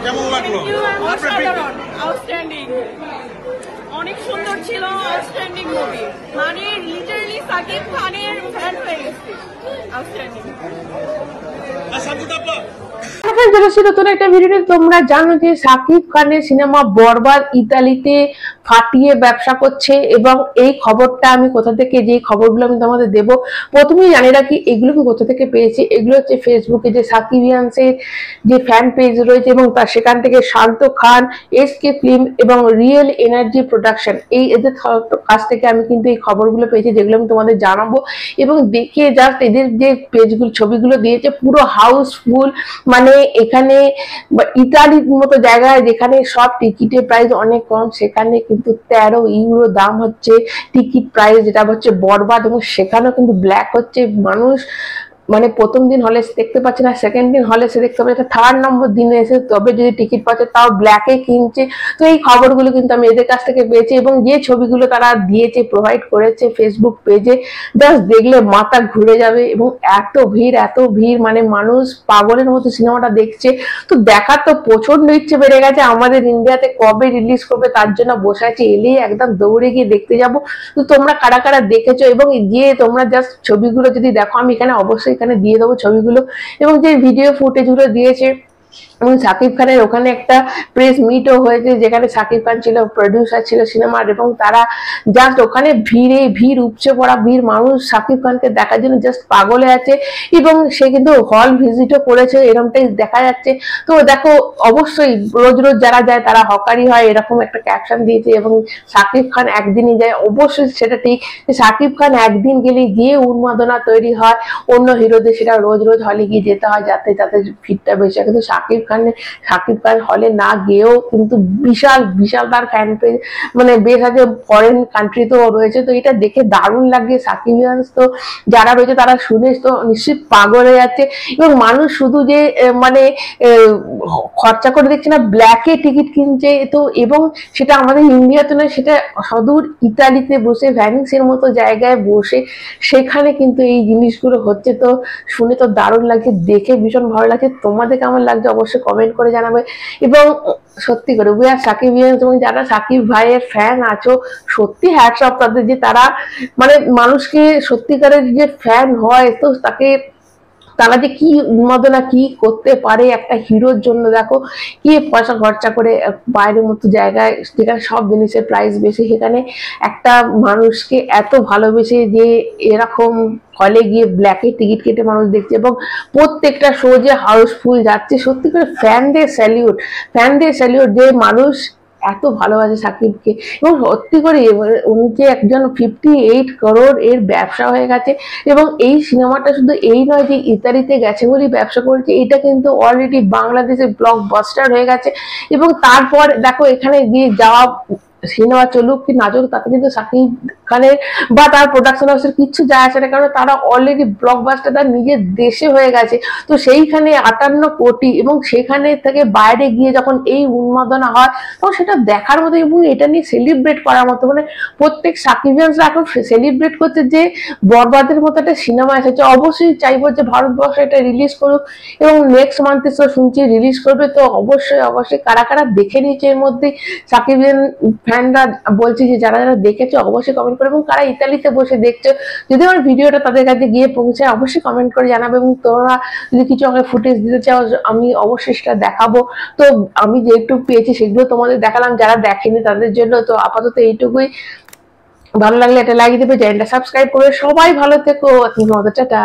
কেমন লাগলো? অসাধারণ, আউটস্ট্যান্ডিং, অনেক সুন্দর ছিল, আউটস্ট্যান্ডিং মুভি। মানে লিটারালি সাকিব খানের ফ্যান হয়ে গেছে। আউটস্ট্যান্ডিং। নতুন একটা ভিডিওতে তোমরা জানো যে সাকিব খানের সিনেমা বরবাদ ইতালিতে ফাটিয়ে ব্যবসা করছে, এবং এই খবরটা আমি কোথা থেকে, যে খবরগুলো আমি তোমাদের দেবো, প্রথমেই জানি রাখি এগুলো আমি কোথা থেকে পেয়েছি। এগুলো হচ্ছে ফেসবুকে যে সাকিবিয়ান্সের যে ফ্যান পেজ রয়েছে, এবং তার সেখান থেকে শান্ত খান, এসকে ফিল্ম এবং রিয়েল এনার্জি প্রোডাকশন, এই এদের কাছ থেকে আমি কিন্তু এই খবরগুলো পেয়েছি, যেগুলো আমি তোমাদের জানাবো। এবং দেখে জাস্ট এদের যে পেজগুলো, ছবিগুলো দিয়েছে, পুরো হাউসফুল। মানে এখানে ইতালির মতো জায়গায় যেখানে সব টিকিটের প্রাইস অনেক কম, সেখানে কিন্তু 13 ইউরো দাম হচ্ছে টিকিট প্রাইস, যেটা হচ্ছে বরবাদ। এবং সেখানেও কিন্তু ব্ল্যাক হচ্ছে, মানুষ মানে প্রথম দিন হলে দেখতে পাচ্ছে না, সেকেন্ড দিন হলে সে দেখতে পাচ্ছে, থার্ড নম্বর দিনে এসে তবে যদি টিকিট পাচ্ছে তাও ব্ল্যাকে কিনছে। তো এই খবরগুলো কিন্তু আমি এদের কাছ থেকে পেয়েছি, এবং যে ছবিগুলো তারা দিয়েছে, প্রোভাইড করেছে ফেসবুক পেজে, জাস্ট দেখলে মাথা ঘুরে যাবে। এবং এত ভিড়, মানে মানুষ পাগলের মতো সিনেমাটা দেখছে। তো দেখার তো প্রচন্ড ইচ্ছে বেড়ে গেছে, আমাদের ইন্ডিয়াতে কবে রিলিজ করবে তার জন্য বসে আছি, এলেই একদম দৌড়ে গিয়ে দেখতে যাব। তো তোমরা কারা কারা দেখেছো, এবং গিয়ে তোমরা জাস্ট ছবিগুলো যদি দেখো, আমি এখানে অবশ্যই এখানে দিয়ে দেবো ছবিগুলো, এবং যে ভিডিও ফুটেজগুলো দিয়েছে। এবং সাকিব খানের ওখানে একটা প্রেস মিটও হয়েছে, যেখানে সাকিব খান ছিল, প্রডিউসার ছিল সিনেমার, এবং তারা জাস্ট ওখানে ভিড় উপচে পড়া ভিড়, মানুষ সাকিব খানকে দেখার জন্য জাস্ট পাগলে আছে। এবং সে কিন্তু হল ভিজিটও করেছে, এরকমটাই দেখা যাচ্ছে। তো দেখো, অবশ্যই রোজ যারা যায় তারা হকারি হয়, এরকম একটা ক্যাপশন দিয়েছে। এবং সাকিব খান একদিনই যায়, অবশ্যই সেটা ঠিক যে সাকিব খান একদিন গেলে গিয়ে উন্মাদনা তৈরি হয়, অন্য হিরোদের সেটা রোজ হলে গিয়ে যেতে হয়, যাতে তাদের ভিড়টা বেশি হয়। কিন্তু সাকিব খান হলে না গিয়েও কিন্তু বিশাল তার ফ্যান পেজ, মানে বেশ আছে, ফরেন কান্ট্রিতেও রয়েছে। তো এটা দেখে দারুণ লাগে। সাকিবিয়ান্স তো যারা রয়েছে তারা শুনে তো নিশ্চিত পাগল হয়ে যাচ্ছে। এবং মানুষ শুধু যে মানে খরচা করে দেখছে না, ব্ল্যাকে টিকিট কিনছে। তো এবং সেটা আমাদের ইন্ডিয়াতে নয়, সেটা সদূর ইতালিতে বসে, ভ্যানিসের মতো জায়গায় বসে সেখানে কিন্তু এই জিনিসগুলো হচ্ছে। তো শুনে তো দারুণ লাগছে, দেখে ভীষণ ভালো লাগছে। তোমাদের কেমন লাগছে অবশ্যই কমেন্ট করে জানাবে। এবং সত্যি করে উই আর সাকিবিয়ান্স, এবং যারা সাকিব ভাইয়ের ফ্যান আছো, সত্যি হ্যাটস অফ তাদের, যে তারা মানে মানুষকে সত্যিকারের যে ফ্যান হয়, তো তারা যে কি উন্মাদনা কি করতে পারে একটা হিরোর জন্য। দেখো কি পয়সা খরচা করে বাইরের মতো জায়গায়, যেখানে সব জিনিসের প্রাইস বেশি, সেখানে একটা মানুষকে এত ভালোবেসে যে এরকম হলে গিয়ে ব্ল্যাকে টিকিট কেটে মানুষ দেখছে, এবং প্রত্যেকটা শো যে হাউসফুল যাচ্ছে। সত্যি করে ফ্যানদের স্যালিউট যে মানুষ এত ভালোবাসে সাকিবকে। এবং সত্যি করে উনি যে একজন 58 করোড় এর ব্যবসা হয়ে গেছে। এবং এই সিনেমাটা শুধু এই নয় যে ইতালিতে গেছে বলে ব্যবসা করেছে, এটা কিন্তু অলরেডি বাংলাদেশে ব্লকবাস্টার হয়ে গেছে। এবং তারপর দেখো, এখানে গিয়ে যাওয়া সিনেমা চলুক কি না চলুক, তাতে কিন্তু সাকিব খানের বা তার প্রোডাকশন হাউসের কিচ্ছু যায় আসে না, কারণ তারা অলরেডি ব্লকবাস্টার তার নিজের দেশে হয়ে গেছে। তো সেইখানে 58 কোটি, এবং সেখানে থেকে বাইরে গিয়ে যখন এই উন্মাদনা হয়, তখন সেটা দেখার মতো, এবং এটা নিয়ে সেলিব্রেট করার মতো। মানে প্রত্যেক সাকিবিয়ানসরা এখন সেলিব্রেট করছে যে বরবাদের মতো একটা সিনেমা এসেছে। অবশ্যই চাইবো যে ভারতবর্ষে এটা রিলিজ করুক, এবং নেক্সট মান্থে তো শুনছি রিলিজ করবে। তো অবশ্যই কারা কারা দেখে নিয়েছে এর মধ্যে সাকিবিয়ান ফ্যানরা, বলছি যে যারা দেখেছো অবশ্যই কমেন্ট করে, এবং কারা ইতালিতে বসে দেখছো, যদি আমার ভিডিওটা তাদের কাছে গিয়ে পৌঁছায় অবশ্যই কমেন্ট করে জানাবে। এবং তোমরা যদি কিছু আমাকে ফুটেজ দিতে চাও, আমি অবশ্যই সেটা দেখাবো। তো আমি যেটুকু পেয়েছি সেগুলো তোমাদের দেখালাম, যারা দেখেনি তাদের জন্য। তো আপাতত এইটুকুই, ভালো লাগলে এটা লাইক দেবে, চ্যানেলটা সাবস্ক্রাইব করে সবাই ভালো থেকো। টাটা।